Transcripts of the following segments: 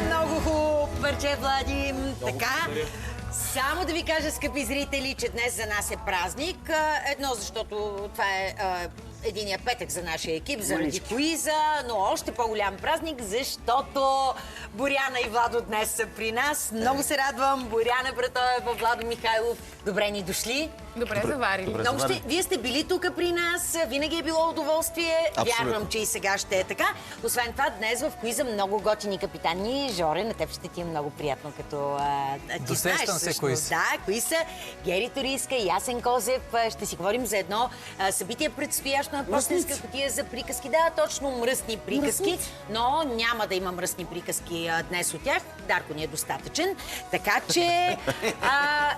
Много хубаво парче, Влади. Така. Само да ви кажа, скъпи зрители, че днес за нас е празник. Едно, защото това е единия петък за нашия екип, заради куиза, но още по-голям празник, защото Боряна и Владо днес са при нас. Много се радвам. Боряна Братоева, Владо Михайлов, добре ни дошли. Добре заварили. Вие сте били тук при нас, винаги е било удоволствие. Абсолютно. Вярвам, че и сега ще е така. Освен това, днес в куиза много готини капитани. Жоре, на теб ще ти е много приятно, като ти знаеш всъщност. Да, кои са Гери Торийска и Ясен Козев. Ще си говорим за едно събитие предстоящо на Пощенска кутия за приказки. Да, точно мръсни приказки, но няма да има мръсни приказки днес от тях. Дарко ни е достатъчен. Така че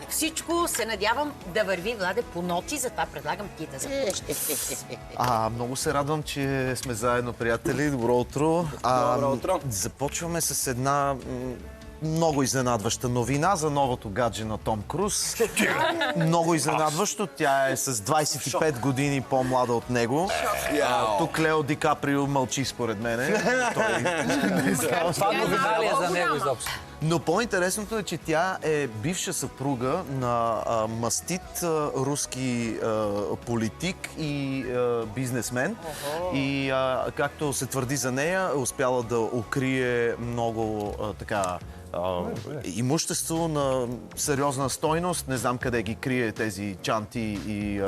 всичко се надявам да върви, Владе, по ноти, затова предлагам ти да започнеш. Много се радвам, че сме заедно, приятели. Добро утро. Добро утро. Започваме с една много изненадваща новина за новото гадже на Том Круз. Много изненадващо. Тя е с 25 години по-млада от него. Тук Лео Ди Каприо мълчи според мене. Това новина ли е за него изобщо? Но по-интересното е, че тя е бивша съпруга на мастит руски политик и бизнесмен. И както се твърди за нея, е успяла да укрие много имущество на сериозна стойност. Не знам къде ги крие тези чанти и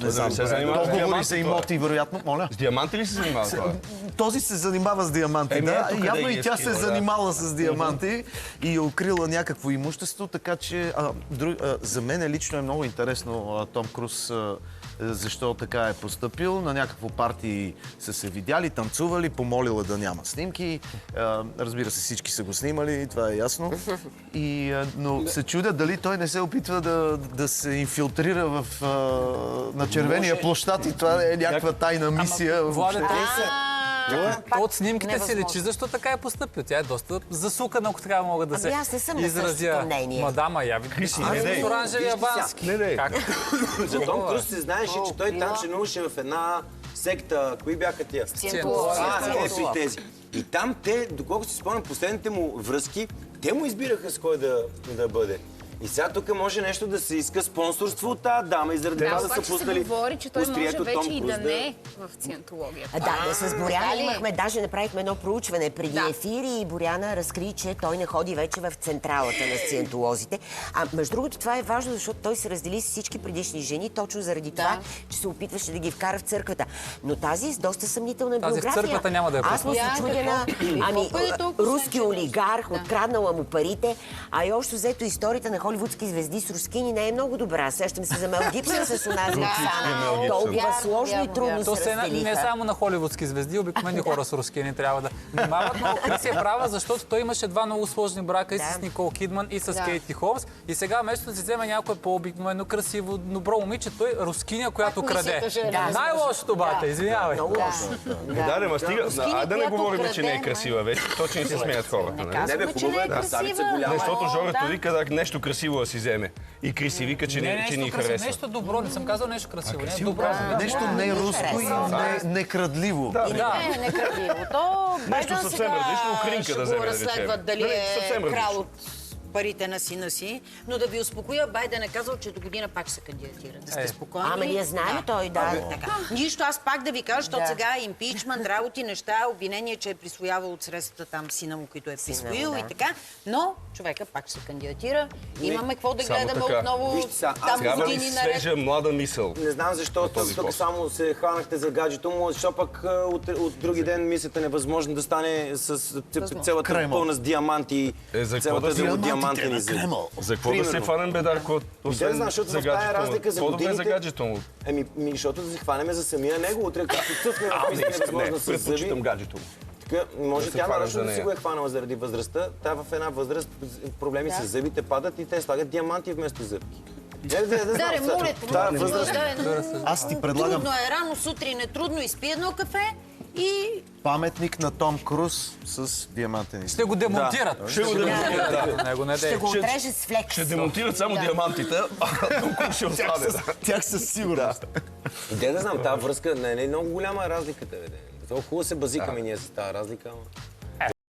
не знам, договори за имоти, вероятно. Моля? С диаманти ли се занимава това? Този се занимава с диаманти, да. Явно и тя се занимала с диаманти и е укрила някакво имущество, така че за мен лично е много интересно Том Круз защо така е постъпил. На някакво парти са се видяли, танцували, помолила да няма снимки. Разбира се, всички са го снимали, това е ясно. Но се чудя дали той не се опитва да се инфилтрира на червения площад и това е някаква тайна мисия. От снимките си лечи, защо така е постъпил. Тя е доста засукана, ако така мога да се изразя. аз не съм на същото мнение. Мадама, я видиш, с оранжевия бански. За Том Круз се знаеше, че той там членуваше в една секта. Кои бяха тия? Тези. И там те, доколкото си спомням, последните му връзки, те му избираха с кой да бъде. И сега тук може нещо да се иска спонсорство от тази дама и заради това да са пуснали. Да, се говори, че той може вече и да не е в сциентологията. Да, с Боряна имахме, даже направихме едно проучване преди ефир и Боряна разкри, че той не ходи вече в централата на сциентолозите. Между другото, това е важно, защото той се раздели с всички предишни жени, точно заради това, че се опитваше да ги вкара в църквата. Но тази с доста съмнителна биография. Тази в църквата няма да е. Аз му се чудя на руски олигарх, откраднала му парите, а и общо взето историята на холивудски звезди с рускини не е много добра. Сещам се за Мел Гибсън с онази Оксана. Толкова сложно и трудно се разделиха. Не само на холивудски звезди, обикновени хора с рускини трябва да внимават. Но Крис е права, защото той имаше два много сложни брака и с Никол Кидман, и с Кейти Холмс. И сега вместо да се вземе някое по-обикновено, красиво, добро момиче, той е рускиня, която краде. Най-лошото бата, извинявай. Да, ма стига. Айде да не говорим, че не е красива вече. Точно не се смеят хората. Не бе, хубава е красивица голяма. Защото Жорето вика нещо красиво да си вземе. И Криси вика, че ни харесва. Нещо добро, не съм казал нещо красиво. Нещо не руско и не крадливо. Не крадливо. Нещо съвсем различно, Украинка да вземе, да разследват дали е крал от парите на сина си, но да ви успокоя, Байден е казал, че до година пак се кандидатира. Да сте спокойни. Ама ние знаем той, Нищо, аз пак да ви кажа, защото сега импичмент, работи, неща, обвинение, че е присвоявал от средствата там сина му, които е присвоил и така, но човека пак ще се кандидатира. Имаме какво да гледаме отново там години наред. Свежа млада мисъл. Не знам защо тук само се хванахте за гаджето му, защо пък от други ден мисията невъзможно да стане с цялата пълна с диаманти. Цялата диамантини зъби. За какво да се хванем, Бедарко, освен за гаджето му? По-добре за гаджето му. Защото да се хванеме за самия него, утре като цъфне в мисията невъзможно с зъби. Предпочитам гаджето му. Може тя нарочно да си го е хванала заради възрастта. Та в една възраст проблеми с зъбите падат и те слагат диаманти вместо зъбки. Аз ти предлагам... Трудно е, рано сутрин е трудно, изпи едно кафе и... Паметник на Том Круз с диамантени. Ще го демонтират. Ще го демонтират. Ще го отрежат с флекс. Ще демонтират само диамантите, а Том Круз ще остане. Тях със сигурност. Да знам, тази връзка не е много голяма разликата. Хубаво се базикаме ние с тази разлика.